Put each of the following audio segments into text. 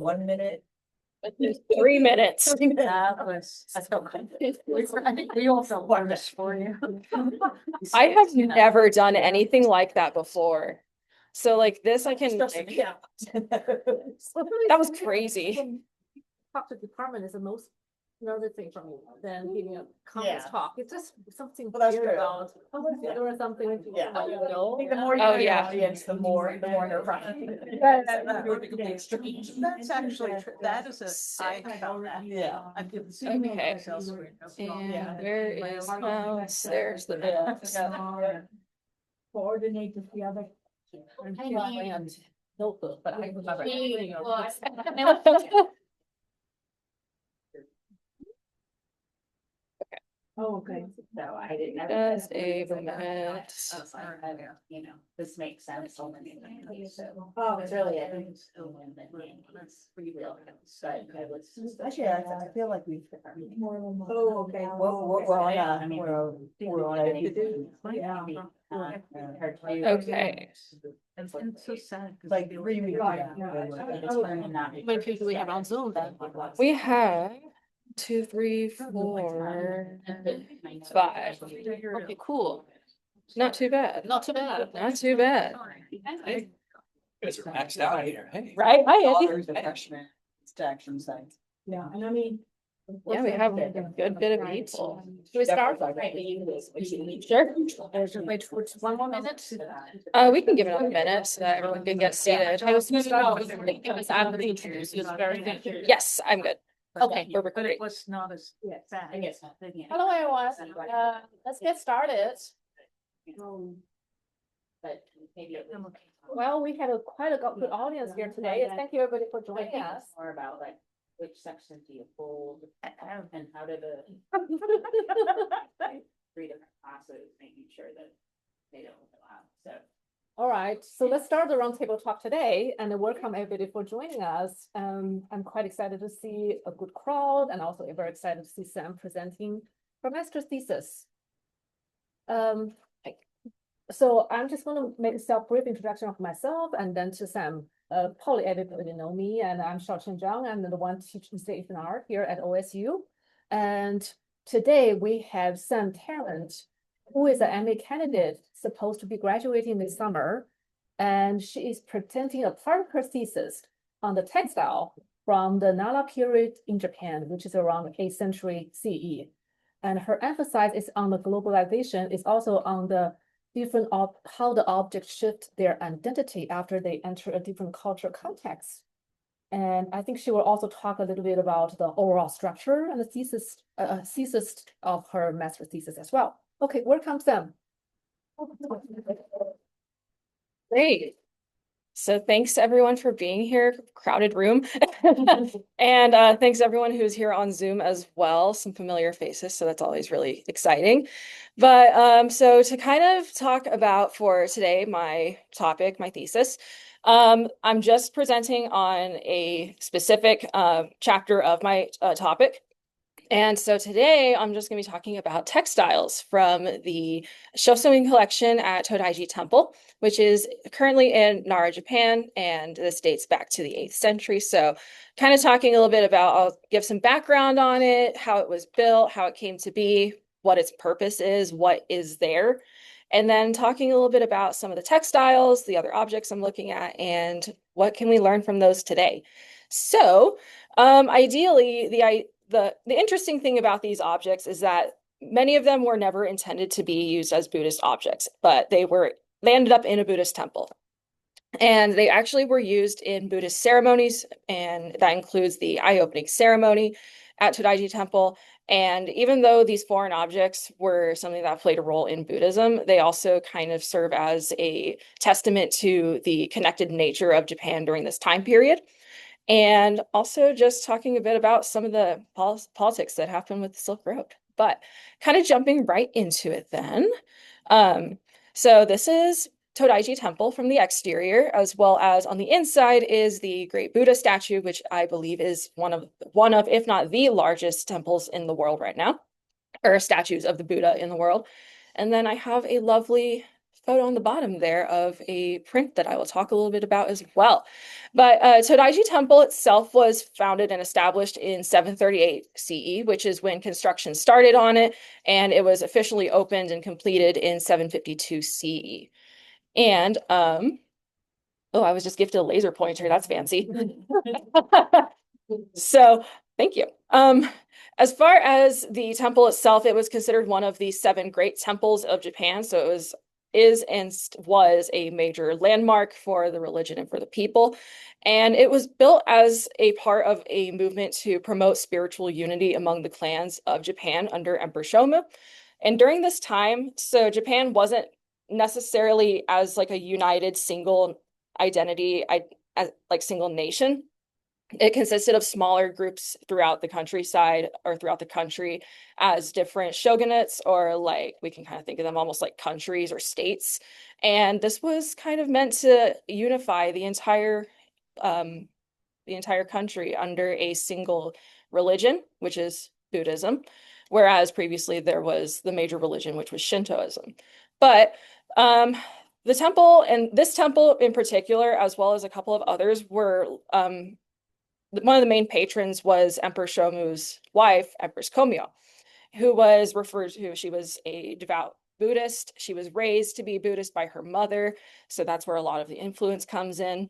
1 minute. 3 minutes. That was. I think we also won this for you. I have never done anything like that before. So like this, I can. Yeah. That was crazy. Talk to the department is the most another thing for me than giving a conference Yeah. talk. It's just something Well, that's weird true. about or something. Yeah. Like, you know. I think the more you Oh, know your yeah. audience, the more nerve-wracking. That's actually true. That is I found that. Yeah. I did the Okay. same. And Yeah. where is mouse? There's the mouse. Coordinate with the other. Notebook, but I remember. Oh, okay. So I didn't know. Just a minute. You know, this makes sense. So many things, so. Oh, It's really, I think. Actually, I feel like we've. Oh, okay. We're on a, we're on a. Yeah. Okay. And it's so sad. 'cause Like they- really. How many people do we have on Zoom then? We have 2, 3, 4, 5. Okay, cool. Not too bad. Not too bad. Not too bad. Hey, you guys are maxed out here. Hey. Right? Hi, Andy. There's the freshman extraction sites. Yeah, and I mean. Yeah, we have a good bit of people. Should we start? Sure. Wait for 1 more minute. We can give it a minute so that everyone can get seated. Yes, I'm good. Okay. We're But recording. it was not as bad. Hello, everyone. Let's get started. But maybe. Well, we have quite a good audience here today. Thank you, everybody, for joining us. More about like, which section do you fold and how do the 3 different classes, making sure that they don't overlap, so. All right, so let's start the roundtable talk today, and welcome everybody for joining us. I'm quite excited to see a good crowd, and also very excited to see Sam presenting her master's thesis. So I'm just going to make a self-brief introduction of myself, and then to Sam. Probably everybody know me, and I'm Xiaochen Zhang. I'm the one teaching stage and art here at OSU. And today we have Sam Tarrant, who is an MA candidate supposed to be graduating this summer. And she is presenting a part of her thesis on the textile from the Nara period in Japan, which is around the 8th century CE. And her emphasis is on the globalization, is also on the different how the objects shift their identity after they enter a different cultural context. And I think she will also talk a little bit about the overall structure and the thesis of her master's thesis as well. Okay, welcome, Sam. Great. So thanks to everyone for being here, crowded room. And thanks everyone who's here on Zoom as well, some familiar faces, so that's always really exciting. But so to kind of talk about for today, my topic, my thesis, I'm just presenting on a specific chapter of my topic. And so today I'm just going to be talking about textiles from the Shosewing collection at Todaiji Temple, which is currently in Nara, Japan, and this dates back to the 8th century. So kind of talking a little bit about, I'll give some background on it, how it was built, how it came to be, what its purpose is, what is there, and then talking a little bit about some of the textiles, the other objects I'm looking at, and what can we learn from those today. So ideally, the interesting thing about these objects is that many of them were never intended to be used as Buddhist objects, but they ended up in a Buddhist temple. And they actually were used in Buddhist ceremonies, and that includes the eye-opening ceremony at Todaiji Temple. And even though these foreign objects were something that played a role in Buddhism, they also kind of serve as a testament to the connected nature of Japan during this time period. And also just talking a bit about some of the politics that happened with the Silk Road, but kind of jumping right into it then. So this is Todaiji Temple from the exterior, as well as on the inside is the Great Buddha statue, which I believe is one of, if not the largest temples in the world right now, or statues of the Buddha in the world. And then I have a lovely photo on the bottom there of a print that I will talk a little bit about as well. But Todaiji Temple itself was founded and established in 738 CE, which is when construction started on it, and it was officially opened and completed in 752 CE. And oh, I was just gifted a laser pointer. That's fancy. So thank you. As far as the temple itself, it was considered one of the 7 great temples of Japan. So it was a major landmark for the religion and for the people. And it was built as a part of a movement to promote spiritual unity among the clans of Japan under Emperor Shomu. And during this time, so Japan wasn't necessarily as like a united single identity, as like single nation. It consisted of smaller groups throughout the countryside or throughout the country as different shogunates, or like we can kind of think of them almost like countries or states. And this was kind of meant to unify the entire country under a single religion, which is Buddhism, whereas previously there was the major religion, which was Shintoism. But the temple, and this temple in particular, as well as a couple of others, were one of the main patrons was Emperor Shomu's wife, Empress Komio, who was referred to, she was a devout Buddhist. She was raised to be Buddhist by her mother, so that's where a lot of the influence comes in.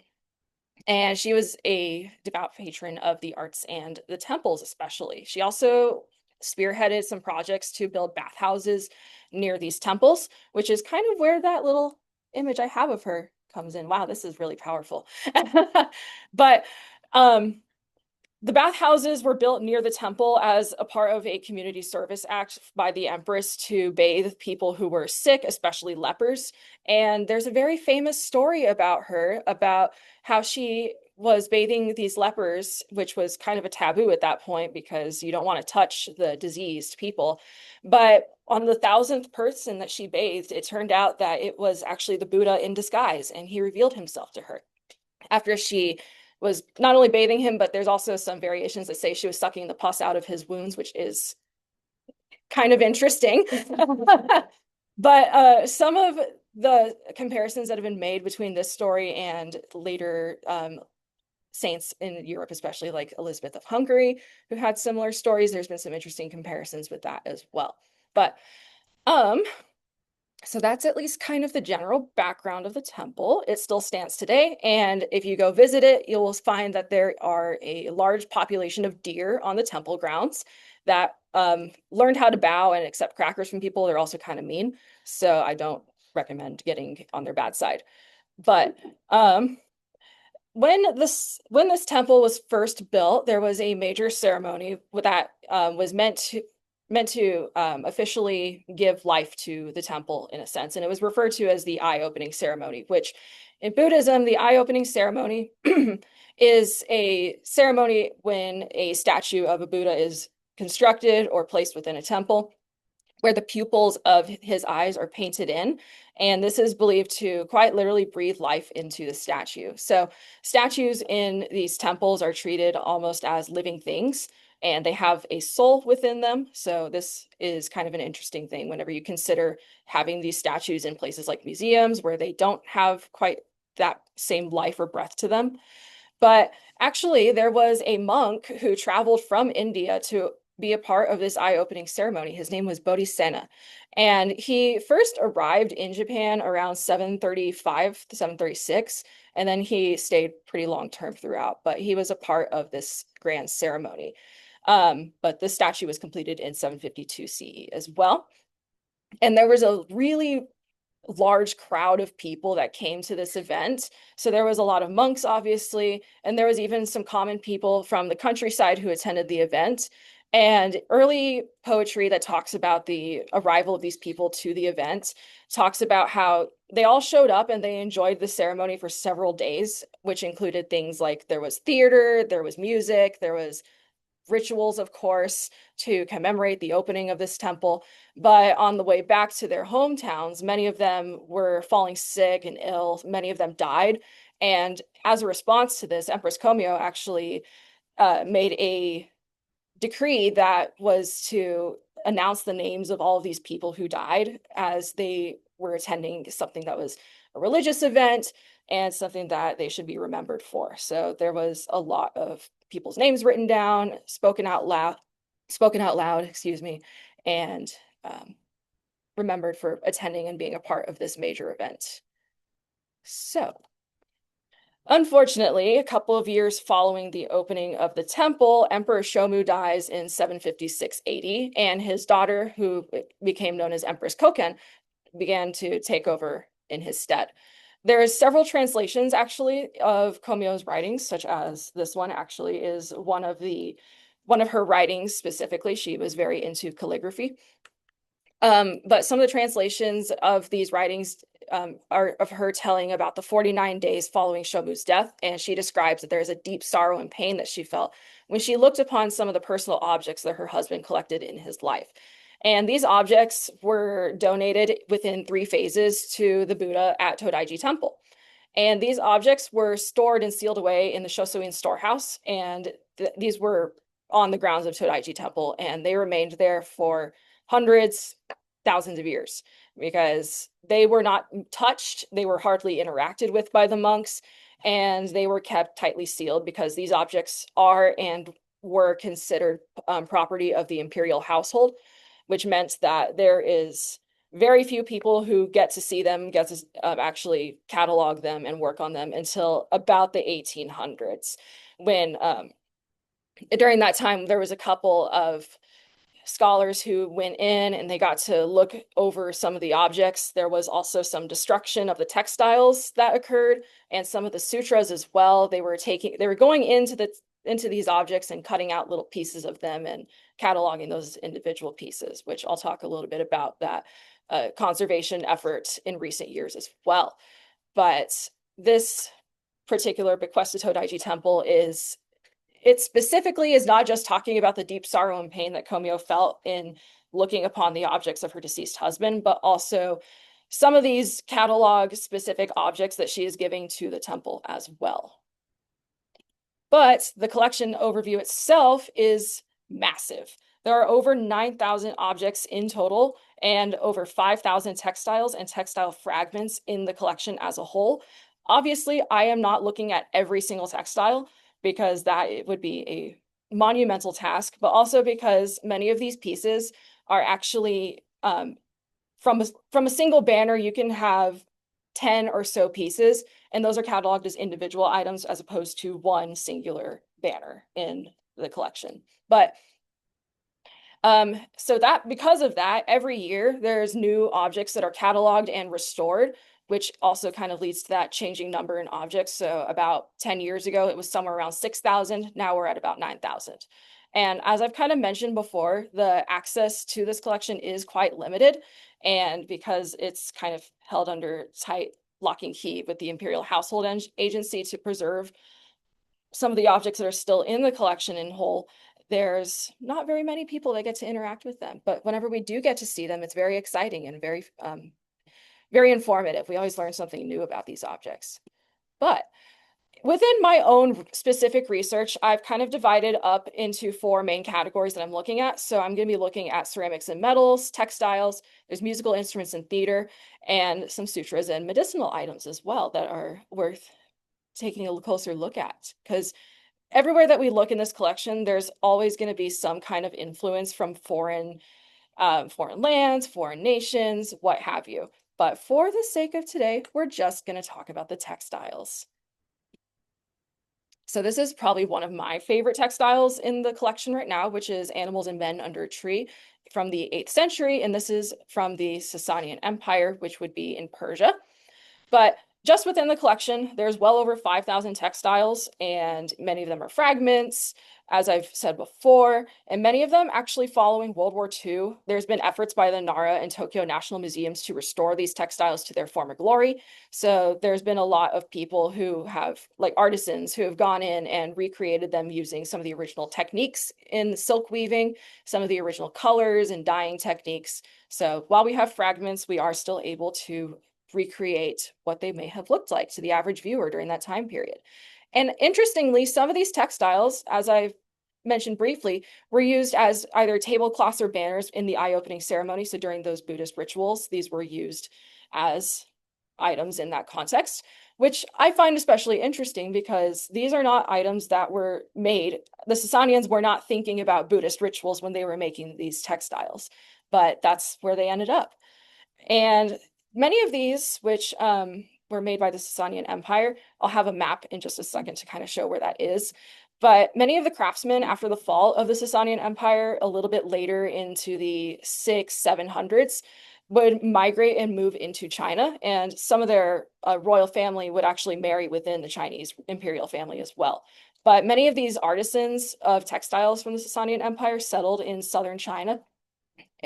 And she was a devout patron of the arts and the temples, especially. She also spearheaded some projects to build bathhouses near these temples, which is kind of where that little image I have of her comes in. Wow, this is really powerful. But the bathhouses were built near the temple as a part of a community service act by the empress to bathe people who were sick, especially lepers. And there's a very famous story about her, about how she was bathing these lepers, which was kind of a taboo at that point because you don't want to touch the diseased people. But on the 1,000th person that she bathed, it turned out that it was actually the Buddha in disguise, and he revealed himself to her after she was not only bathing him, but there's also some variations that say she was sucking the pus out of his wounds, which is kind of interesting. But some of the comparisons that have been made between this story and later saints in Europe, especially like Elizabeth of Hungary, who had similar stories, there's been some interesting comparisons with that as well. But so that's at least kind of the general background of the temple. It still stands today, and if you go visit it, you'll find that there are a large population of deer on the temple grounds that learned how to bow and accept crackers from people. They're also kind of mean, so I don't recommend getting on their bad side. But when this temple was first built, there was a major ceremony that was meant to officially give life to the temple in a sense. And it was referred to as the eye-opening ceremony, which in Buddhism, the eye-opening ceremony is a ceremony when a statue of a Buddha is constructed or placed within a temple, where the pupils of his eyes are painted in. And this is believed to quite literally breathe life into the statue. So statues in these temples are treated almost as living things, and they have a soul within them. So this is kind of an interesting thing whenever you consider having these statues in places like museums where they don't have quite that same life or breath to them. But actually, there was a monk who traveled from India to be a part of this eye-opening ceremony. His name was Bodhisena, and he first arrived in Japan around 735 to 736, and then he stayed pretty long term throughout, but he was a part of this grand ceremony. But the statue was completed in 752 CE as well. And there was a really large crowd of people that came to this event. So there was a lot of monks, obviously, and there was even some common people from the countryside who attended the event. And early poetry that talks about the arrival of these people to the event talks about how they all showed up and they enjoyed the ceremony for several days, which included things like there was theater, there was music, there was rituals, of course, to commemorate the opening of this temple. But on the way back to their hometowns, many of them were falling sick and ill. Many of them died. And as a response to this, Empress Komio actually made a decree that was to announce the names of all of these people who died as they were attending something that was a religious event and something that they should be remembered for. So there was a lot of people's names written down, spoken out loud, excuse me, and remembered for attending and being a part of this major event. So, unfortunately, a couple of years following the opening of the temple, Emperor Shomu dies in 756 AD, and his daughter, who became known as Empress Koken, began to take over in his stead. There's several translations actually of Komyo's writings, such as this one actually is one of her writings specifically. She was very into calligraphy. But some of the translations of these writings are of her telling about the 49 days following Shomu's death, and she describes that there is a deep sorrow and pain that she felt when she looked upon some of the personal objects that her husband collected in his life. And these objects were donated within 3 phases to the Buddha at Todaiji Temple. And these objects were stored and sealed away in the Shosuin storehouse, and these were on the grounds of Todaiji Temple, and they remained there for hundreds, thousands of years because they were not touched, they were hardly interacted with by the monks, and they were kept tightly sealed because these objects are and were considered property of the imperial household, which meant that there is very few people who get to see them, get to actually catalog them and work on them until about the 1800s, when during that time there was a couple of scholars who went in and they got to look over some of the objects. There was also some destruction of the textiles that occurred and some of the sutras as well. They were going into these objects and cutting out little pieces of them and cataloging those individual pieces, which I'll talk a little bit about that conservation effort in recent years as well. But this particular bequest to Todaiji Temple it specifically is not just talking about the deep sorrow and pain that Komyo felt in looking upon the objects of her deceased husband, but also some of these catalog specific objects that she is giving to the temple as well. But the collection overview itself is massive. There are over 9,000 objects in total and over 5,000 textiles and textile fragments in the collection as a whole. Obviously, I am not looking at every single textile because that would be a monumental task, but also because many of these pieces are actually from a single banner, you can have 10 or so pieces, and those are cataloged as individual items as opposed to one singular banner in the collection. But so that because of that, every year there's new objects that are cataloged and restored, which also kind of leads to that changing number in objects. So about 10 years ago, it was somewhere around 6,000. Now we're at about 9,000. And as I've kind of mentioned before, the access to this collection is quite limited. And because it's kind of held under tight lock and key with the Imperial Household Agency to preserve some of the objects that are still in the collection in whole, there's not very many people that get to interact with them. But whenever we do get to see them, it's very exciting and very informative. We always learn something new about these objects. But within my own specific research, I've kind of divided up into 4 main categories that I'm looking at. So I'm going to be looking at ceramics and metals, textiles, there's musical instruments and theater, and some sutras and medicinal items as well that are worth taking a closer look at. Because everywhere that we look in this collection, there's always going to be some kind of influence from foreign lands, foreign nations, what have you. But for the sake of today, we're just going to talk about the textiles. So this is probably one of my favorite textiles in the collection right now, which is Animals and Men Under a Tree from the 8th century. And this is from the Sasanian Empire, which would be in Persia. But just within the collection, there's well over 5,000 textiles, and many of them are fragments, as I've said before, and many of them actually following World War II. There's been efforts by the Nara and Tokyo National Museums to restore these textiles to their former glory. So there's been a lot of people who have, like artisans, who have gone in and recreated them using some of the original techniques in silk weaving, some of the original colors and dyeing techniques. So while we have fragments, we are still able to recreate what they may have looked like to the average viewer during that time period. And interestingly, some of these textiles, as I've mentioned briefly, were used as either tablecloths or banners in the eye-opening ceremony. So during those Buddhist rituals, these were used as items in that context, which I find especially interesting because these are not items that were made. The Sasanians were not thinking about Buddhist rituals when they were making these textiles, but that's where they ended up. And many of these, which were made by the Sasanian Empire, I'll have a map in just a second to kind of show where that is. But many of the craftsmen after the fall of the Sasanian Empire, a little bit later into the 700s, would migrate and move into China. And some of their royal family would actually marry within the Chinese imperial family as well. But many of these artisans of textiles from the Sasanian Empire settled in southern China,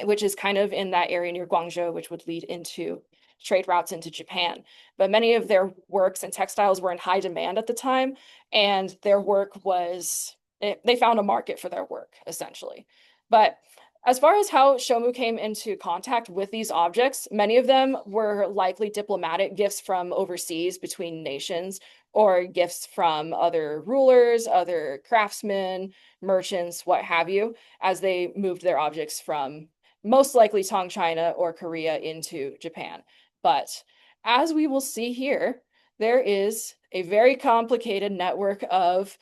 which is kind of in that area near Guangzhou, which would lead into trade routes into Japan. But many of their works and textiles were in high demand at the time, and their work was, they found a market for their work, essentially. But as far as how Shomu came into contact with these objects, many of them were likely diplomatic gifts from overseas between nations, or gifts from other rulers, other craftsmen, merchants, what have you, as they moved their objects from most likely Tang China or Korea into Japan. But as we will see here, there is a very complicated network of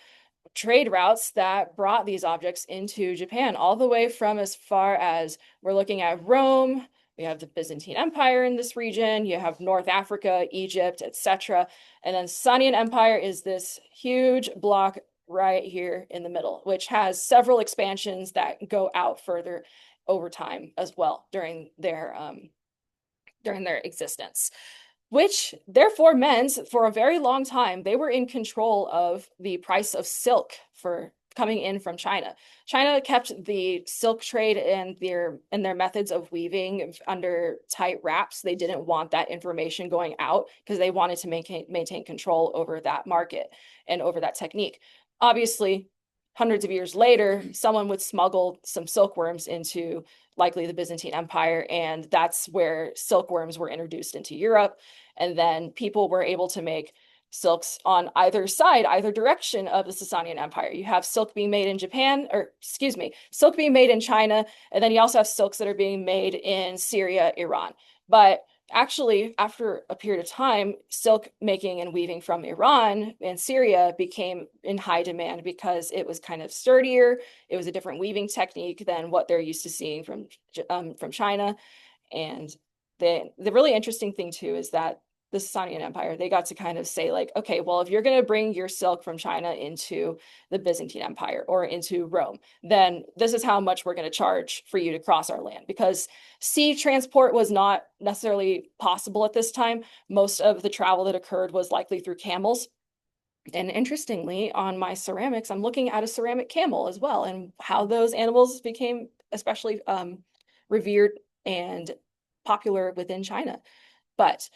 trade routes that brought these objects into Japan, all the way from as far as we're looking at Rome, we have the Byzantine Empire in this region, you have North Africa, Egypt, etc. And then Sasanian Empire is this huge block right here in the middle, which has several expansions that go out further over time as well during their existence, which therefore meant for a very long time they were in control of the price of silk for coming in from China. China kept the silk trade and their methods of weaving under tight wraps. They didn't want that information going out because they wanted to maintain control over that market and over that technique. Obviously, hundreds of years later, someone would smuggle some silkworms into likely the Byzantine Empire, and that's where silkworms were introduced into Europe. And then people were able to make silks on either side, either direction of the Sasanian Empire. You have silk being made in Japan, or excuse me, silk being made in China, and then you also have silks that are being made in Syria, Iran. But actually, after a period of time, silk making and weaving from Iran and Syria became in high demand because it was kind of sturdier. It was a different weaving technique than what they're used to seeing from China. And the really interesting thing too is that the Sasanian Empire, they got to kind of say like, okay, well, if you're going to bring your silk from China into the Byzantine Empire or into Rome, then this is how much we're going to charge for you to cross our land, because sea transport was not necessarily possible at this time. Most of the travel that occurred was likely through camels. And interestingly, on my ceramics, I'm looking at a ceramic camel as well, and how those animals became especially revered and popular within China. But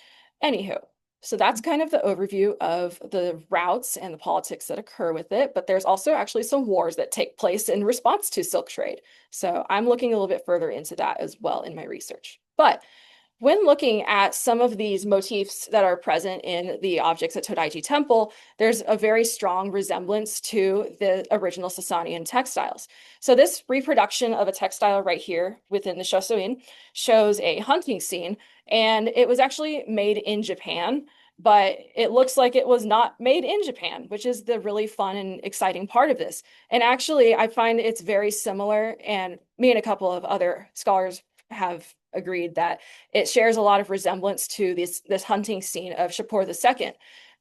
anywho, so that's kind of the overview of the routes and the politics that occur with it. But there's also actually some wars that take place in response to silk trade. So I'm looking a little bit further into that as well in my research. But when looking at some of these motifs that are present in the objects at Todaiji Temple, there's a very strong resemblance to the original Sasanian textiles. So this reproduction of a textile right here within the Shosoin shows a hunting scene, and it was actually made in Japan, but it looks like it was not made in Japan, which is the really fun and exciting part of this. And actually, I find it's very similar, and me and a couple of other scholars have agreed that it shares a lot of resemblance to this hunting scene of Shapur II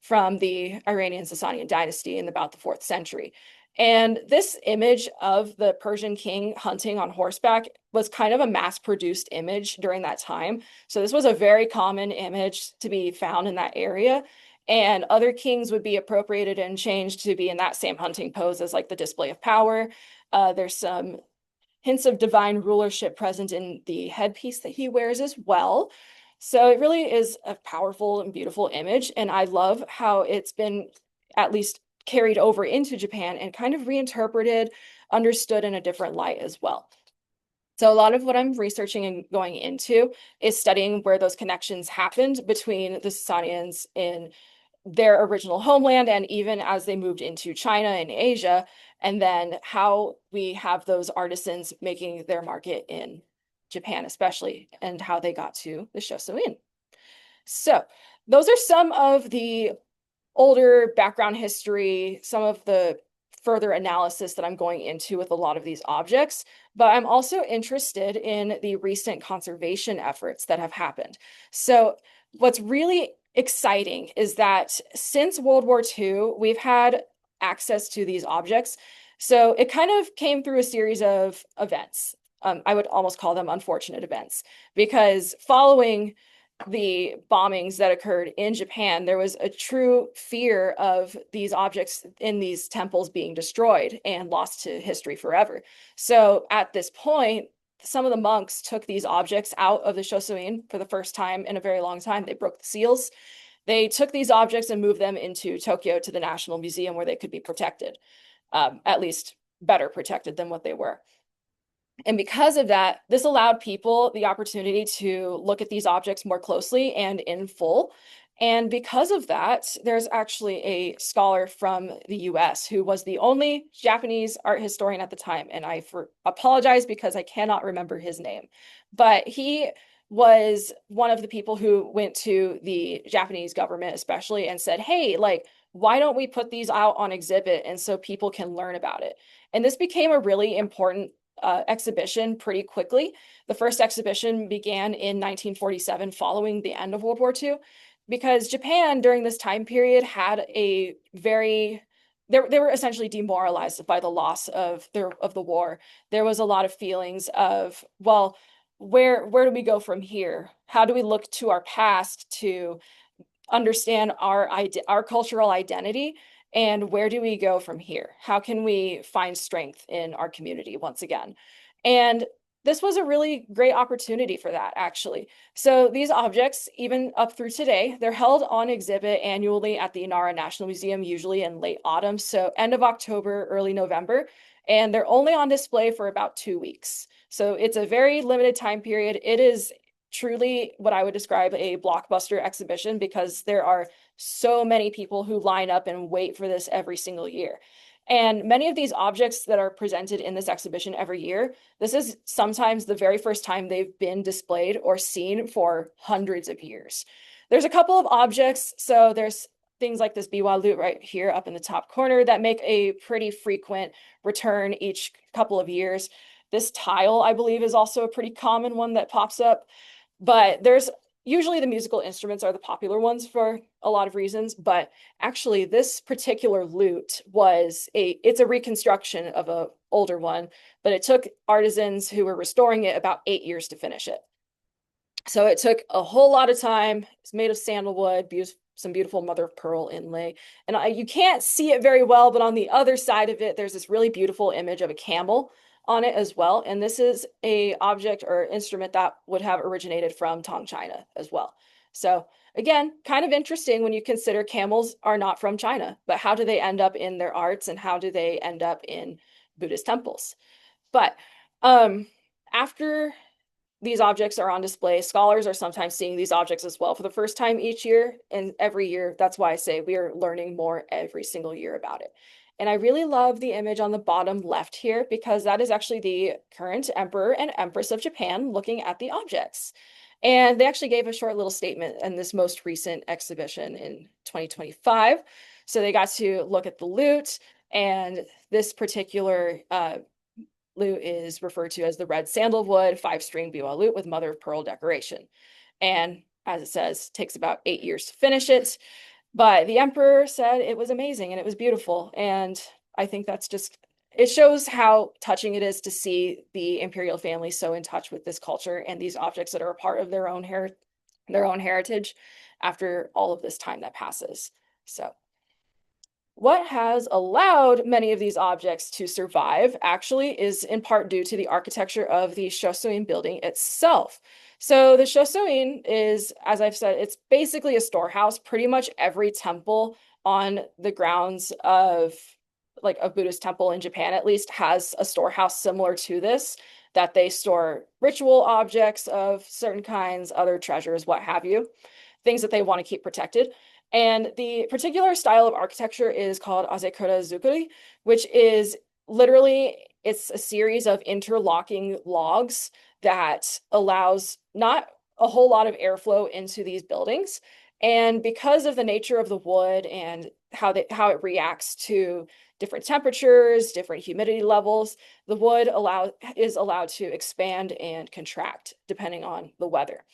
from the Iranian Sasanian dynasty in about the 4th century. And this image of the Persian king hunting on horseback was kind of a mass-produced image during that time. So this was a very common image to be found in that area. And other kings would be appropriated and changed to be in that same hunting pose as like the display of power. There's some hints of divine rulership present in the headpiece that he wears as well. So it really is a powerful and beautiful image. And I love how it's been at least carried over into Japan and kind of reinterpreted, understood in a different light as well. So a lot of what I'm researching and going into is studying where those connections happened between the Sasanians in their original homeland and even as they moved into China and Asia, and then how we have those artisans making their market in Japan especially, and how they got to the Shosoin. So those are some of the older background history, some of the further analysis that I'm going into with a lot of these objects, but I'm also interested in the recent conservation efforts that have happened. So what's really exciting is that since World War II, we've had access to these objects. So it kind of came through a series of events. I would almost call them unfortunate events, because following the bombings that occurred in Japan, there was a true fear of these objects in these temples being destroyed and lost to history forever. So at this point, some of the monks took these objects out of the Shosoin for the first time in a very long time. They broke the seals. They took these objects and moved them into Tokyo to the National Museum where they could be protected, at least better protected than what they were. And because of that, this allowed people the opportunity to look at these objects more closely and in full. And because of that, there's actually a scholar from the US who was the only Japanese art historian at the time. And I apologize because I cannot remember his name. But he was one of the people who went to the Japanese government, especially, and said, hey, like, why don't we put these out on exhibit and so people can learn about it? And this became a really important exhibition pretty quickly. The first exhibition began in 1947 following the end of World War II, because Japan during this time period had a very they were essentially demoralized by the loss of the war. There was a lot of feelings of, well, where do we go from here? How do we look to our past to understand our cultural identity? And where do we go from here? How can we find strength in our community once again? And this was a really great opportunity for that, actually. So these objects, even up through today, they're held on exhibit annually at the Nara National Museum, usually in late autumn, so end of October, early November, and they're only on display for about 2 weeks. So it's a very limited time period. It is truly what I would describe a blockbuster exhibition, because there are so many people who line up and wait for this every single year. And many of these objects that are presented in this exhibition every year, this is sometimes the very first time they've been displayed or seen for hundreds of years. There's a couple of objects. So there's things like this biwa lute right here up in the top corner that make a pretty frequent return each couple of years. This tile, I believe, is also a pretty common one that pops up. But there's usually the musical instruments are the popular ones for a lot of reasons, but actually this particular lute it's a reconstruction of an older one, but it took artisans who were restoring it about 8 years to finish it. So it took a whole lot of time. It's made of sandalwood, some beautiful mother of pearl inlay. And you can't see it very well, but on the other side of it, there's this really beautiful image of a camel on it as well. And this is a object or instrument that would have originated from Tang, China as well. So again, kind of interesting when you consider camels are not from China, but how do they end up in their arts and how do they end up in Buddhist temples? But after these objects are on display, scholars are sometimes seeing these objects as well for the first time each year and every year. That's why I say we are learning more every single year about it. And I really love the image on the bottom left here, because that is actually the current emperor and empress of Japan looking at the objects. And they actually gave a short little statement in this most recent exhibition in 2025. So they got to look at the lute, and this particular lute is referred to as the red sandalwood 5-string biwa lute with mother of pearl decoration. And as it says, takes about 8 years to finish it. But the emperor said it was amazing and it was beautiful. And I think it shows how touching it is to see the imperial family so in touch with this culture and these objects that are a part of their own heritage after all of this time that passes. So what has allowed many of these objects to survive actually is in part due to the architecture of the Shosoin building itself. So the Shosoin is, as I've said, it's basically a storehouse. Pretty much every temple on the grounds of like a Buddhist temple in Japan at least has a storehouse similar to this, that they store ritual objects of certain kinds, other treasures, what have you, things that they want to keep protected. And the particular style of architecture is called Azekura Zukuri, which is literally, it's a series of interlocking logs that allows not a whole lot of airflow into these buildings. And because of the nature of the wood and how it reacts to different temperatures, different humidity levels, the wood is allowed to expand and contract depending on the weather.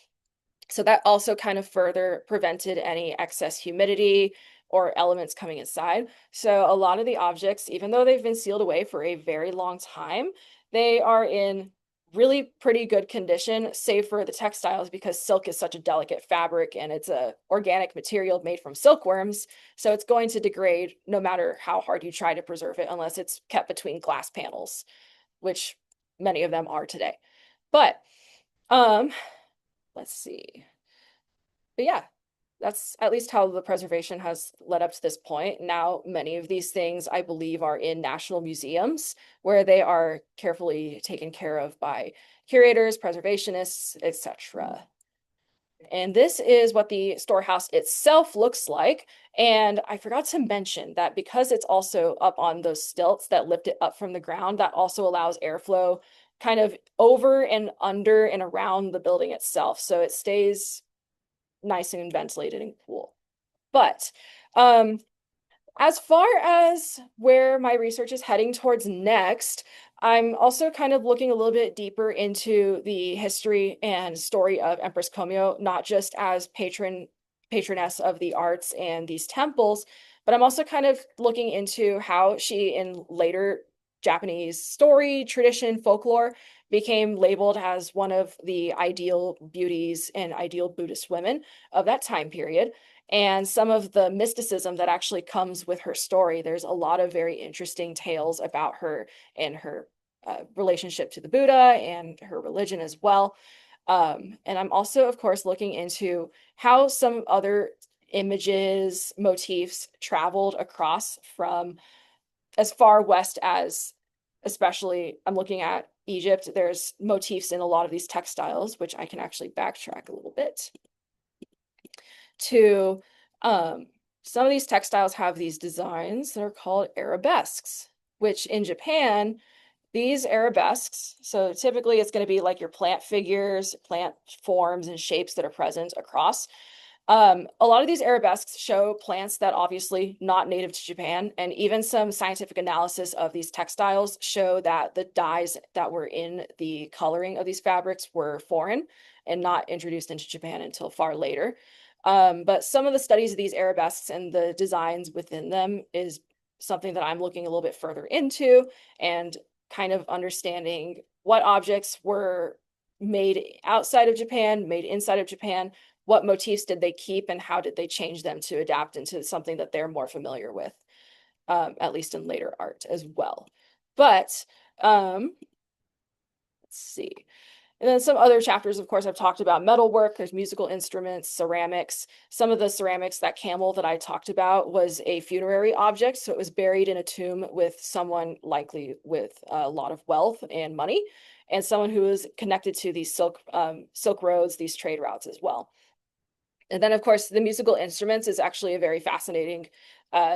So that also kind of further prevented any excess humidity or elements coming inside. So a lot of the objects, even though they've been sealed away for a very long time, they are in really pretty good condition, save for the textiles, because silk is such a delicate fabric and it's a organic material made from silkworms. So it's going to degrade no matter how hard you try to preserve it, unless it's kept between glass panels, which many of them are today. But let's see. But yeah, that's at least how the preservation has led up to this point. Now, many of these things, I believe, are in national museums where they are carefully taken care of by curators, preservationists, etc. And this is what the storehouse itself looks like. And I forgot to mention that because it's also up on those stilts that lift it up from the ground, that also allows airflow kind of over and under and around the building itself. So it stays nice and ventilated and cool. But as far as where my research is heading towards next, I'm also kind of looking a little bit deeper into the history and story of Empress Komyo, not just as patroness of the arts and these temples, but I'm also kind of looking into how she, in later Japanese story, tradition, folklore, became labeled as one of the ideal beauties and ideal Buddhist women of that time period, and some of the mysticism that actually comes with her story. There's a lot of very interesting tales about her and her relationship to the Buddha and her religion as well. And I'm also, of course, looking into how some other images, motifs traveled across from as far west as, especially, I'm looking at Egypt. There's motifs in a lot of these textiles, which I can actually backtrack a little bit to some of these textiles have these designs that are called arabesques, which in Japan, these arabesques, so typically it's going to be like your plant figures, plant forms and shapes that are present across. A lot of these arabesques show plants that obviously not native to Japan, and even some scientific analysis of these textiles show that the dyes that were in the coloring of these fabrics were foreign and not introduced into Japan until far later. But some of the studies of these arabesques and the designs within them is something that I'm looking a little bit further into and kind of understanding what objects were made outside of Japan, made inside of Japan, what motifs did they keep, and how did they change them to adapt into something that they're more familiar with, at least in later art as well. But let's see. And then some other chapters, of course, I've talked about metalwork, there's musical instruments, ceramics. Some of the ceramics, that camel that I talked about was a funerary object. So it was buried in a tomb with someone likely with a lot of wealth and money, and someone who was connected to these silk roads, these trade routes as well. And then, of course, the musical instruments is actually a very fascinating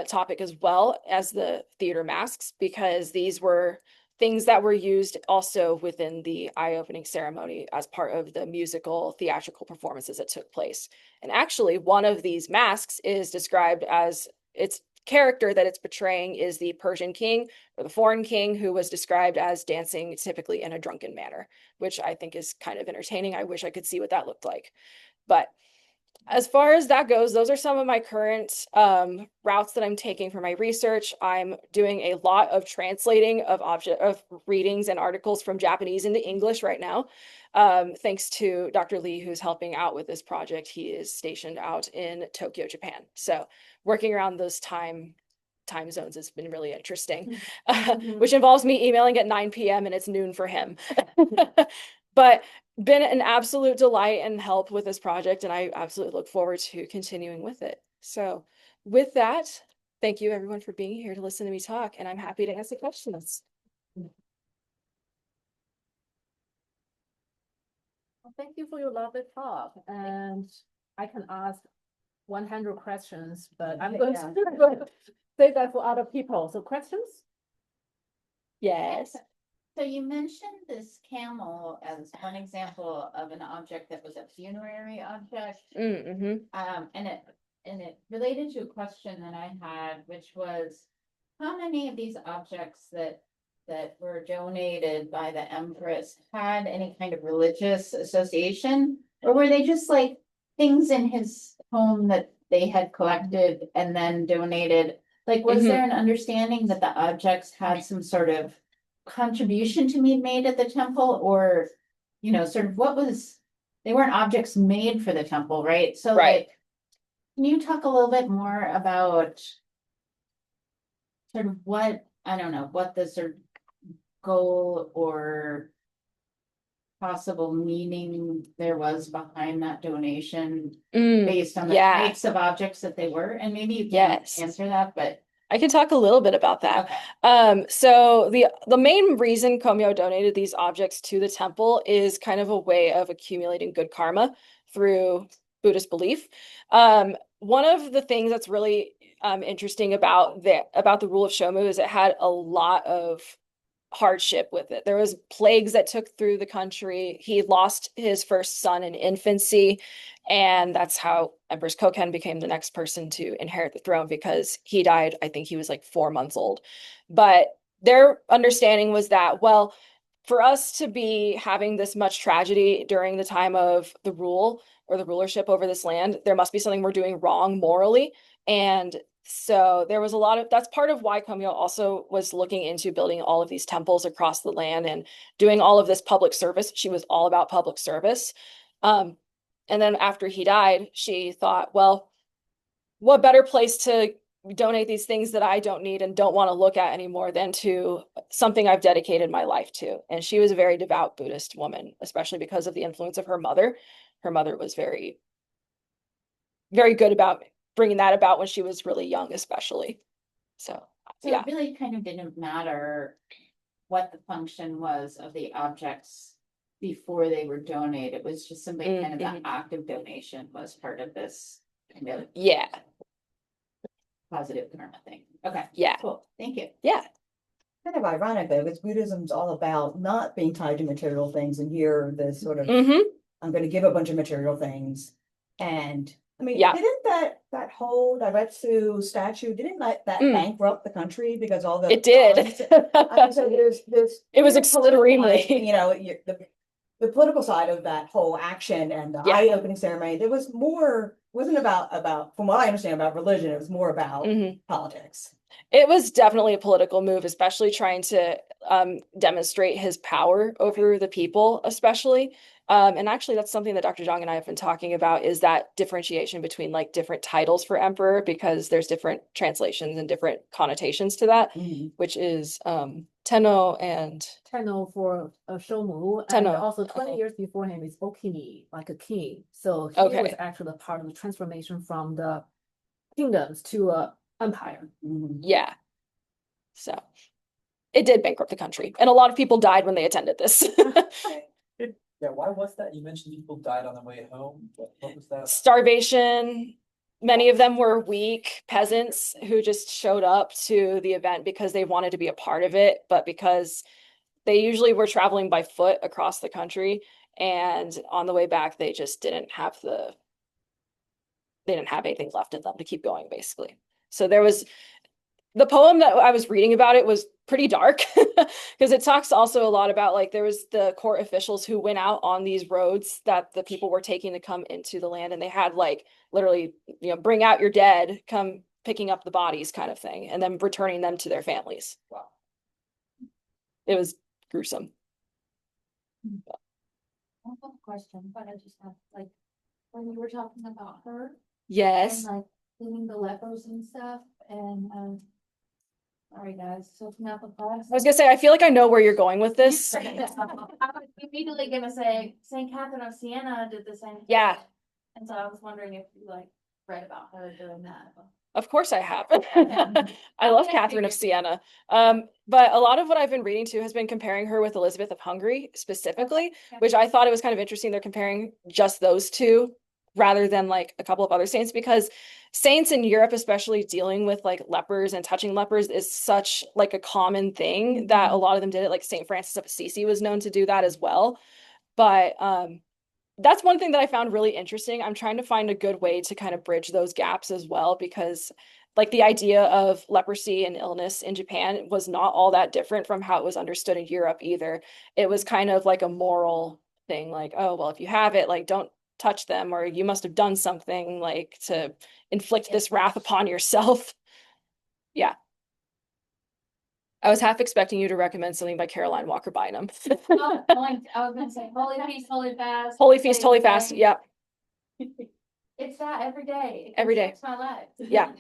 topic as well as the theater masks, because these were things that were used also within the eye-opening ceremony as part of the musical theatrical performances that took place. And actually, one of these masks is described as, its character that it's portraying is the Persian king or the foreign king, who was described as dancing typically in a drunken manner, which I think is kind of entertaining. I wish I could see what that looked like. But as far as that goes, those are some of my current routes that I'm taking for my research. I'm doing a lot of translating of readings and articles from Japanese into English right now. Thanks to Dr. Lee, who's helping out with this project. He is stationed out in Tokyo, Japan. So working around those time zones has been really interesting, which involves me emailing at 9 p.m. and it's noon for him. But been an absolute delight and help with this project, and I absolutely look forward to continuing with it. So with that, thank you everyone for being here to listen to me talk, and I'm happy to answer questions. Well, thank you for your lovely talk, and I can ask 100 questions, but I'm going to save that for other people. So questions? Yes. So you mentioned this camel as one example of an object that was a funerary object. Mm-hmm. And it related to a question that I had, which was how many of these objects that were donated by the Empress had any kind of religious association? Or were they just like things in his home that they had collected and then donated? Like, was Mhm. there an understanding that the objects had some sort of contribution to be made at the temple, or, you know, sort of what was, they weren't objects made for the temple, right? So Right. like, can you talk a little bit more about sort of what, I don't know, what the sort of goal or possible meaning there was behind that donation based on the yeah. types of objects that they were? And maybe you can't Yes. answer that, but I can talk a little bit about that. okay. So the main reason Komyo donated these objects to the temple is kind of a way of accumulating good karma through Buddhist belief. One of the things that's really interesting about the rule of Shomu is it had a lot of hardship with it. There was plagues that took through the country. He lost his first son in infancy, and that's how Empress Koken became the next person to inherit the throne because he died, I think he was like 4 months old. But their understanding was that, well, for us to be having this much tragedy during the time of the rule or the rulership over this land, there must be something we're doing wrong morally. And so there was a lot of, that's part of why Komyo also was looking into building all of these temples across the land and doing all of this public service. She was all about public service. And then after he died, she thought, well, what better place to donate these things that I don't need and don't want to look at anymore than to something I've dedicated my life to. And she was a very devout Buddhist woman, especially because of the influence of her mother. Her mother was very, very good about bringing that about when she was really young, especially. So yeah. It really kind of didn't matter what the function was of the objects before they were donated. It was just simply kind of the act of donation was part of this kind of Yeah. positive karma thing. Okay. Yeah. Cool. Thank you. Yeah. Kind of ironic though, because Buddhism's all about not being tied to material things, and here this sort of I'm going to give a bunch of material things, and I mean, Yeah. didn't that whole Dairetsu statue didn't that bankrupt the country because all the It did. I mean, so there's It was clear extremely, political, you know, the political side of that whole action and the Yeah. eye opening ceremony. There was more, wasn't about from what I understand about religion. It was more about politics. It was definitely a political move, especially trying to demonstrate his power over the people, especially. And actually, that's something that Dr. Zhang and I have been talking about is that differentiation between like different titles for emperor, because there's different translations and different connotations to that, which is Tenno and Tenno for Shomu, and Tenno, also 20 okay. years before him is Okini, like a king. So he Okay. was actually part of the transformation from the kingdoms to a empire. Yeah. So it did bankrupt the country, and a lot of people died when they attended this. Yeah, why was that? You mentioned people died on the way home. What was that? Starvation. Many of them were weak peasants who just showed up to the event because they wanted to be a part of it, but because they usually were traveling by foot across the country, and on the way back, they just didn't have anything left in them to keep going, basically. So there was the poem that I was reading about it was pretty dark because it talks also a lot about like there was the court officials who went out on these roads that the people were taking to come into the land, and they had like literally, you know, bring out your dead, come picking up the bodies kind of thing, and then returning them to their families. Wow. It was gruesome. I have a question, but I just have like, when you were talking about her Yes. and like cleaning the lepers and stuff and sorry guys, so not the class. I was gonna say, I feel like I know where you're going with this. I was immediately gonna say Saint Catherine of Siena did the same. Yeah. And so I was wondering if you like read about her doing that. Of course I have. I love Catherine of Siena. But a lot of what I've been reading too has been comparing her with Elizabeth of Hungary specifically, which I thought it was kind of interesting. They're comparing just those two rather than like a couple of other saints, because saints in Europe, especially dealing with like lepers and touching lepers, is such like a common thing that a lot of them did it. Like Saint Francis of Assisi was known to do that as well. But that's one thing that I found really interesting. I'm trying to find a good way to kind of bridge those gaps as well, because like the idea of leprosy and illness in Japan was not all that different from how it was understood in Europe either. It was kind of like a moral thing, like, oh, well, if you have it, like, don't touch them, or you must have done something like to inflict this wrath upon yourself. Yeah. I was half expecting you to recommend something by Caroline Walker Bynum. Oh, I was gonna say, holy feast, holy fast. Holy Feast, save Holy the Fast. day. Yep. It's that every day. Every day. It's my life. Yeah.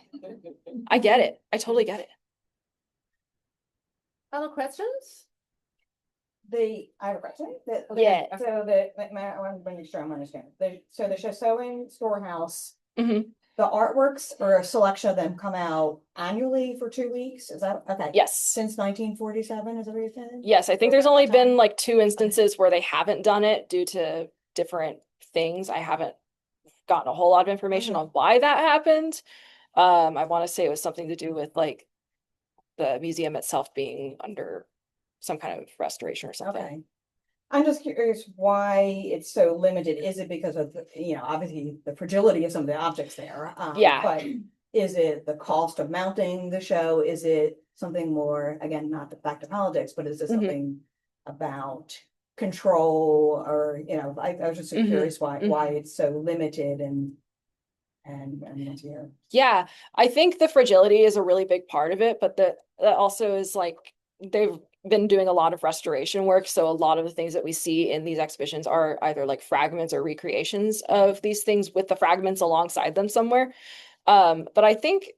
I get it. I totally get it. Other questions? I have a question. Yeah. So I want to make sure I'm understanding. So the Chasseauin storehouse, Mhm. the artworks or a selection of them come out annually for 2 weeks? Is that, okay? Yes. Since 1947, is that what you're saying? Yes, I think there's only been like 2 instances where they haven't done it due to different things. I haven't gotten a whole lot of information on why that happened. I want to say it was something to do with like the museum itself being under some kind of restoration or something. Okay. I'm just curious why it's so limited. Is it because of obviously the fragility of some of the objects there? Yeah. But is it the cost of mounting the show? Is it something more, again, not the fact of politics, but is it something about control or, I was just curious why it's so limited and what's here. Yeah, I think the fragility is a really big part of it, but that also is like they've been doing a lot of restoration work. So a lot of the things that we see in these exhibitions are either like fragments or recreations of these things with the fragments alongside them somewhere. But I think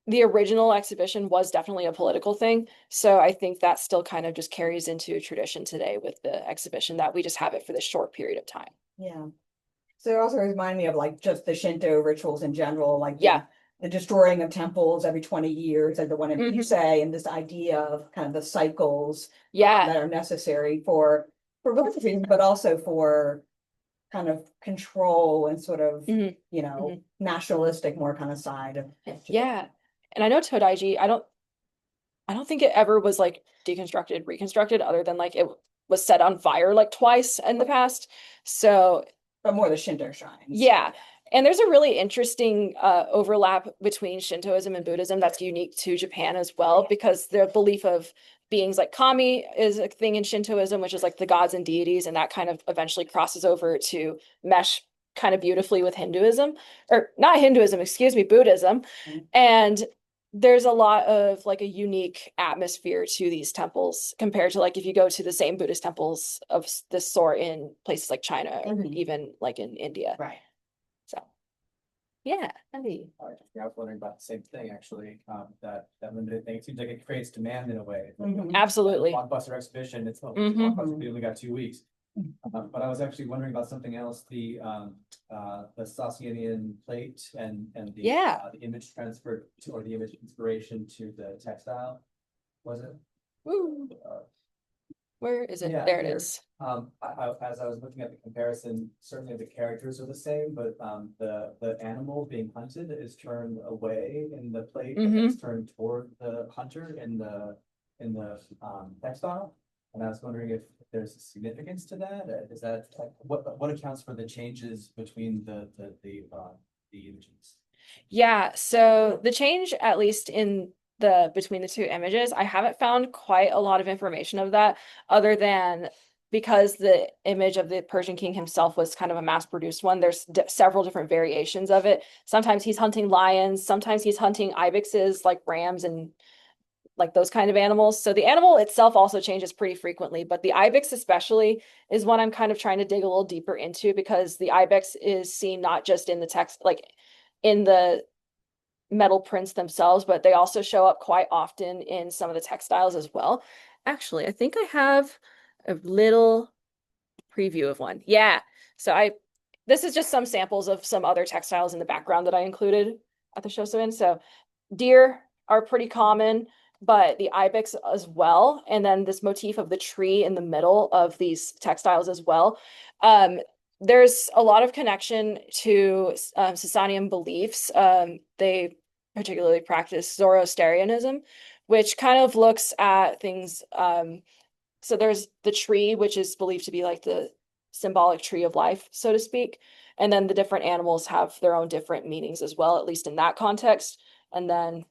the original exhibition was definitely a political thing. So I think that still kind of just carries into tradition today with the exhibition, that we just have it for this short period of time. Yeah. So it also reminds me of like just the Shinto rituals in general, like Yeah. the destroying of temples every 20 years, like the one in Pusey, and this idea of kind of the cycles that are necessary for religious reasons, but also for kind of control and sort of, nationalistic more kind of side of Yeah. And I know Todaiji, I don't think it ever was like deconstructed, reconstructed, other than like it was set on fire like twice in the past. So but more the Shinto shrines. yeah. And there's a really interesting overlap between Shintoism and Buddhism that's unique to Japan as well, because the belief of beings like kami is a thing in Shintoism, which is like the gods and deities, and that kind of eventually crosses over to mesh kind of beautifully with Hinduism, or not Hinduism, excuse me, Buddhism. And there's a lot of like a unique atmosphere to these temples compared to like if you go to the same Buddhist temples of this sort in places like China or even like in India. Right. So, yeah. I was wondering about the same thing, actually, that limited thing. It seems like it creates demand in a way. Absolutely. Blockbuster exhibition, it's Mhm. blockbuster, we only got 2 weeks. But I was actually wondering about something else, the Sasanian plate and the image transfer to, or the image inspiration to the textile, was it? Woo. Where is it? Yeah, There it here. is. As I was looking at the comparison, certainly the characters are the same, but the animal being hunted is turned away in the plate, and it's turned toward the hunter in the textile. And I was wondering if there's a significance to that. Is that like what accounts for the changes between the images? Yeah, so the change, at least in between the 2 images, I haven't found quite a lot of information of that, other than because the image of the Persian king himself was kind of a mass-produced one. There's several different variations of it. Sometimes he's hunting lions, sometimes he's hunting ibexes, like rams and like those kind of animals. So the animal itself also changes pretty frequently, but the ibex especially is one I'm kind of trying to dig a little deeper into, because the ibex is seen not just in the text, like in the metal prints themselves, but they also show up quite often in some of the textiles as well. Actually, I think I have a little preview of one. Yeah. So this is just some samples of some other textiles in the background that I included at the show. So deer are pretty common, but the ibex as well. And then this motif of the tree in the middle of these textiles as well. there's a lot of connection to Sasanian beliefs. They particularly practice Zoroastrianism, which kind of looks at things. So there's the tree, which is believed to be like the symbolic tree of life, so to speak. And then the different animals have their own different meanings as well, at least in that context. And then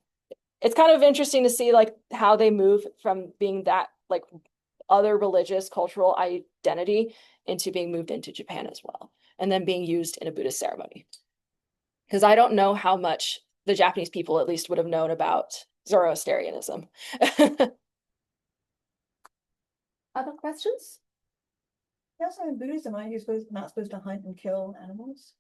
it's kind of interesting to see like how they move from being that like other religious cultural identity into being moved into Japan as well, and then being used in a Buddhist ceremony. Because I don't know how much the Japanese people at least would have known about Zoroastrianism. Other questions? Also in Buddhism, are you not supposed to hunt and kill animals?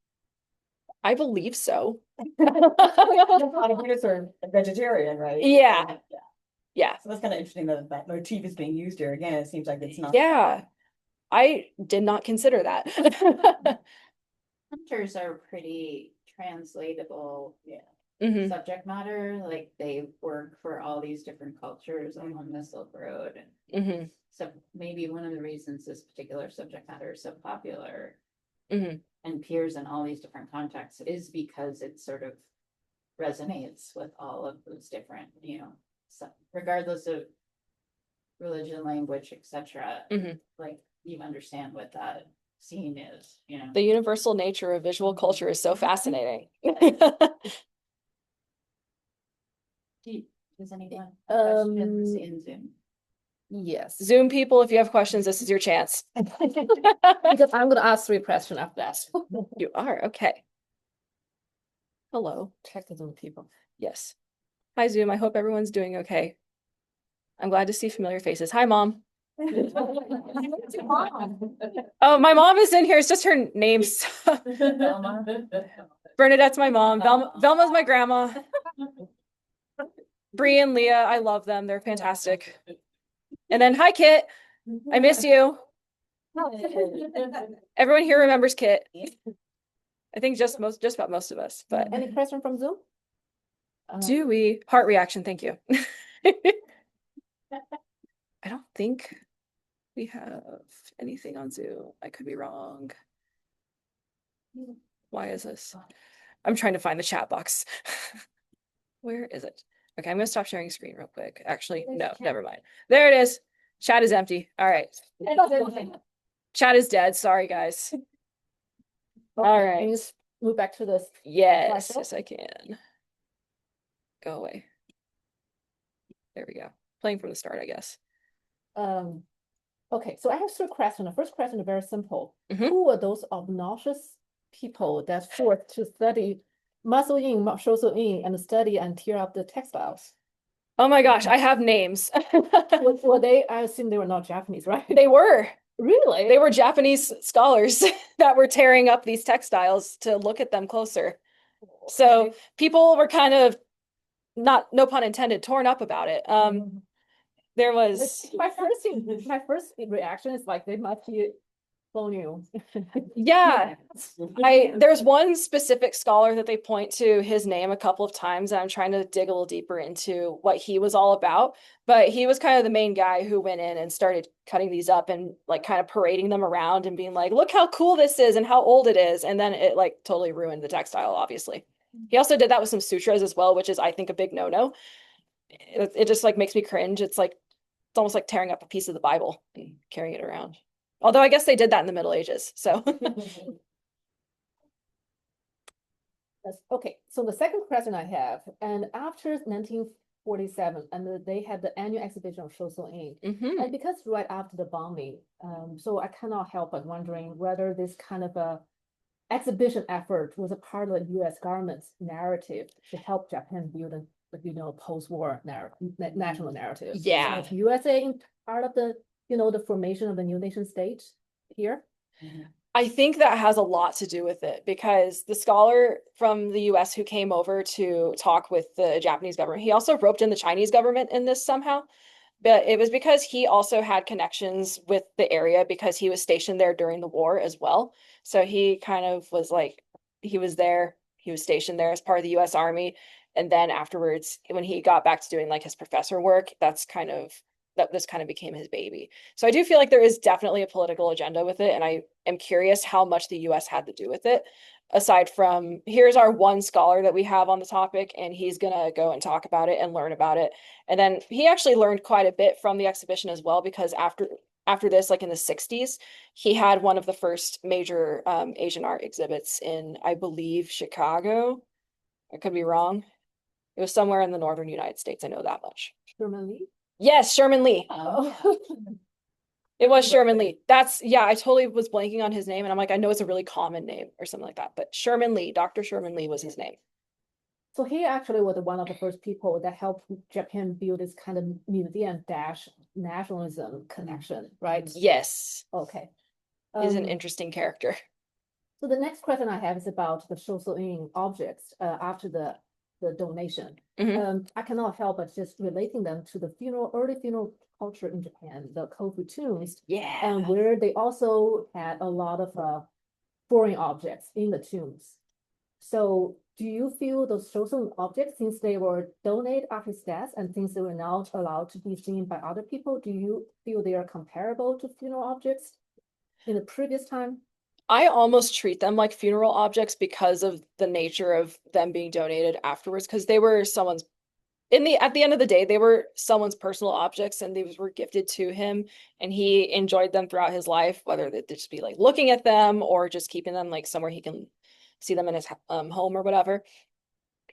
I believe so. A lot of Buddhists are vegetarian, right? Yeah. Yeah. So that's kind of interesting that that motif is being used here. Again, it seems like it's not. Yeah. I did not consider that. Hunters are pretty translatable Mhm. subject matter, like they work for all these different cultures along the Silk Road. And Mhm. so maybe one of the reasons this particular subject matter is so popular Mhm. and appears in all these different contexts is because it sort of resonates with all of those different, so regardless of religion, language, etc. Mhm. Like you understand what that scene is, The universal nature of visual culture is so fascinating. Does anyone have questions Um, in Zoom? Yes. Zoom people, if you have questions, this is your chance. Because I'm gonna ask 3 questions after that. You are, okay. Hello. Check the Zoom people. Yes. Hi, Zoom. I hope everyone's doing okay. I'm glad to see familiar faces. Hi, Mom. Oh, my mom is in here. It's just her name. Bernadette's my mom. Velma's my grandma. Bree and Leah, I love them. They're fantastic. And then, hi, Kit. I miss you. Everyone here remembers Kit. I think just about most of us, but Any question from Zoom? do we? Heart reaction, thank you. I don't think we have anything on Zoom. I could be wrong. Why is this? I'm trying to find the chat box. Where is it? Okay, I'm gonna stop sharing screen real quick. Actually, no, never mind. There it is. Chat is empty. All right. Chat is dead. Sorry, guys. All right. Can you move back to this? Yes, slideshow? yes, I can. Go away. There we go. Playing from the start, I guess. Okay, so I have 3 questions. The first question is very simple. Mhm. Who are those obnoxious people that forced to study muscle in, muscle in, and study and tear up the textiles? Oh my gosh, I have names. Were they? I assume they were not Japanese, right? They were. Really? They were Japanese scholars that were tearing up these textiles to look at them closer. So people were kind of no pun intended, torn up about it. There was My first reaction is like they must be colonial. yeah. There's one specific scholar that they point to his name a couple of times, and I'm trying to dig a little deeper into what he was all about. But he was kind of the main guy who went in and started cutting these up and like kind of parading them around and being like, look how cool this is and how old it is. And then it like totally ruined the textile, obviously. He also did that with some sutras as well, which is, I think, a big no-no. It just like makes me cringe. It's almost like tearing up a piece of the Bible and carrying it around. Although I guess they did that in the Middle Ages, so. Okay, so the second question I have, and after 1947, and they had the annual exhibition of Shoso In, Mhm. and because right after the bombing, so I cannot help but wondering whether this kind of a exhibition effort was a part of the U.S. government's narrative to help Japan build a post-war national narrative. Yeah. So is USA in part of the the formation of the new nation state here? I think that has a lot to do with it because the scholar from the US who came over to talk with the Japanese government, he also roped in the Chinese government in this somehow. But it was because he also had connections with the area because he was stationed there during the war as well. So he kind of was like, he was there, he was stationed there as part of the US Army. And then afterwards, when he got back to doing like his professor work, that's kind of that this kind of became his baby. So I do feel like there is definitely a political agenda with it, and I am curious how much the US had to do with it, aside from here's our one scholar that we have on the topic, and he's gonna go and talk about it and learn about it. And then he actually learned quite a bit from the exhibition as well, because after this, like in the 60s, he had one of the first major Asian art exhibits in, I believe, Chicago. I could be wrong. It was somewhere in the northern United States. I know that much. Sherman Lee? Yes, Sherman Lee. Oh. It was Sherman Lee. That's, yeah, I totally was blanking on his name. And I'm like, I know it's a really common name or something like that. But Sherman Lee, Dr. Sherman Lee was his name. So he actually was one of the first people that helped Japan build this kind of museum dash nationalism connection, right? Yes. Okay. He's an interesting character. So the next question I have is about the Shoso-in objects after the donation. I cannot help but just relating them to the early funeral culture in Japan, the Kofu tombs. Yeah. And where they also had a lot of foreign objects in the tombs. So do you feel those Shoso objects, since they were donated after his death and since they were now allowed to be seen by other people, do you feel they are comparable to funeral objects in the previous time? I almost treat them like funeral objects because of the nature of them being donated afterwards, because they were someone's at the end of the day, they were someone's personal objects, and these were gifted to him, and he enjoyed them throughout his life, whether they just be like looking at them or just keeping them like somewhere he can see them in his home or whatever.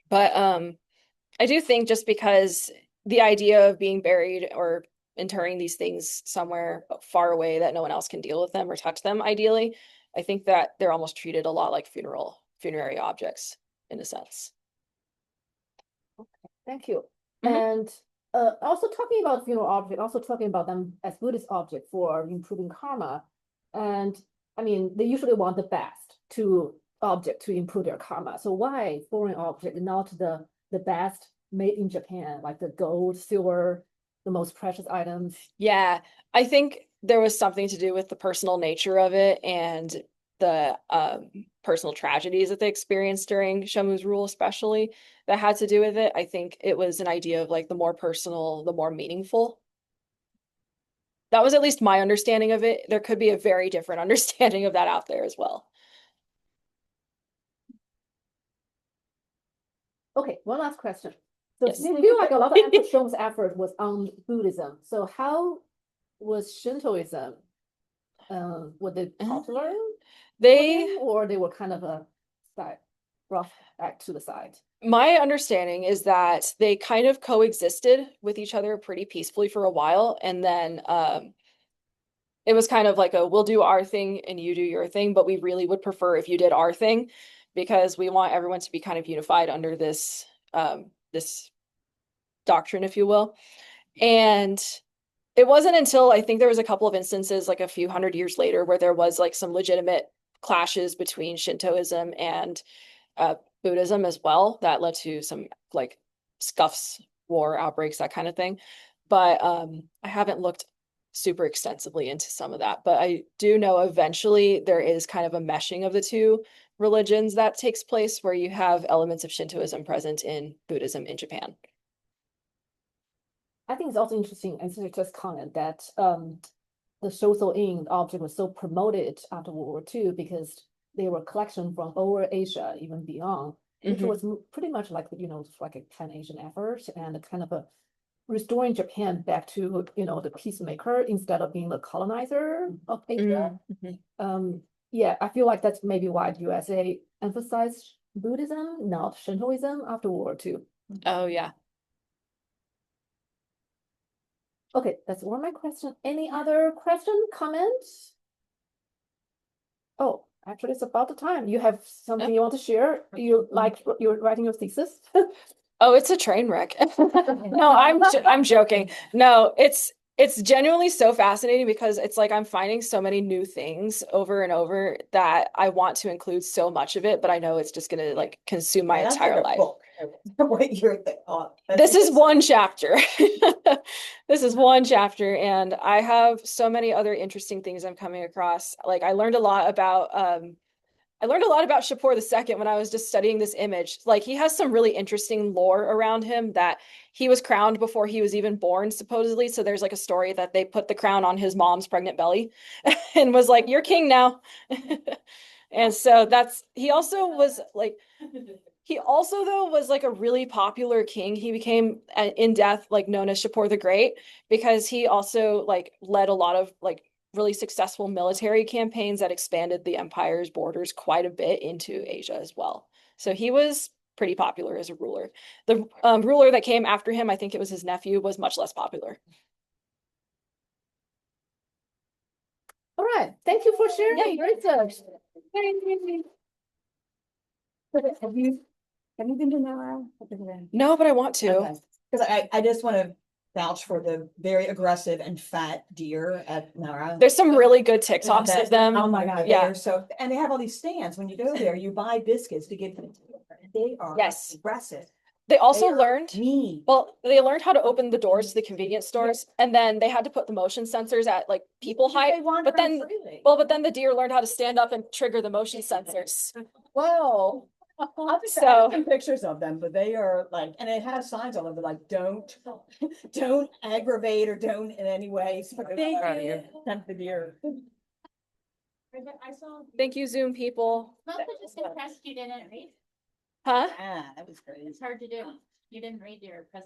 But I do think just because the idea of being buried or interring these things somewhere far away that no one else can deal with them or touch them, ideally, I think that they're almost treated a lot like funerary objects in a sense. Okay, thank you. And also talking about funeral object, also talking about them as Buddhist object for improving karma. And I mean, they usually want the best object to improve their karma. So why foreign object, not the best made in Japan, like the gold, silver, the most precious items? Yeah, I think there was something to do with the personal nature of it and the personal tragedies that they experienced during Shomu's rule, especially, that had to do with it. I think it was an idea of like the more personal, the more meaningful. That was at least my understanding of it. There could be a very different understanding of that out there as well. Okay, one last question. So Yes. I feel like a lot of Emperor Shomu's effort was on Buddhism. So how was Shintoism? Were they popular? Or they were kind of a side, brought back to the side? My understanding is that they kind of coexisted with each other pretty peacefully for a while, and then it was kind of like we'll do our thing and you do your thing, but we really would prefer if you did our thing, because we want everyone to be kind of unified under this this doctrine, if you will. And it wasn't until I think there was a couple of instances like a few hundred years later where there was like some legitimate clashes between Shintoism and Buddhism as well that led to some like scuffs, war outbreaks, that kind of thing. But I haven't looked super extensively into some of that, but I do know eventually there is kind of a meshing of the two religions that takes place where you have elements of Shintoism present in Buddhism in Japan. I think it's also interesting, and so just comment that the Shoso-in object was so promoted after World War II because they were a collection from over Asia, even beyond, which was pretty much like, like a Pan-Asian effort and a kind of a restoring Japan back to, the peacemaker instead of being the colonizer of Asia. Yeah, I feel like that's maybe why the USA emphasized Buddhism, not Shintoism after World War II. Oh, yeah. Okay, that's one of my questions. Any other question, comments? Oh, actually, it's about the time. You have something you want to share? You're writing your thesis? Oh, it's a train wreck. No, I'm joking. No, it's genuinely so fascinating because it's like I'm finding so many new things over and over that I want to include so much of it, but I know it's just gonna like consume my entire life. What you're This is one chapter. This is one chapter, and I have so many other interesting things I'm coming across. Like I learned a lot about I learned a lot about Shapur II when I was just studying this image. Like he has some really interesting lore around him that he was crowned before he was even born, supposedly. So there's like a story that they put the crown on his mom's pregnant belly and was like, "You're king now." And so he also was like, he also though was like a really popular king. He became in death like known as Shapur the Great because he also like led a lot of like really successful military campaigns that expanded the empire's borders quite a bit into Asia as well. So he was pretty popular as a ruler. The ruler that came after him, I think it was his nephew, was much less popular. All right, thank you for sharing your research. Have you been to Nara? No, but I want to. Cause I just wanna vouch for the very aggressive and fat deer at Nara. There's some really good TikToks of them. Oh my God, they Yeah. are so, and they have all these stands. When you go there, you buy biscuits to give them. They are Yes. aggressive. They also They are learned, mean. well, they learned how to open the doors to the convenience stores, and then they had to put the motion sensors at like people height. They wander But then, freely. but then the deer learned how to stand up and trigger the motion sensors. Whoa. I'll just So- add some pictures of them, but they are like, and it has signs on them, that like, don't aggravate or don't in any way. Sort of tempt the deer. I saw. Thank you, Zoom people. Mostly just impressed you didn't read. Huh? Ah, that was great. It's hard to do. You didn't read your presentation.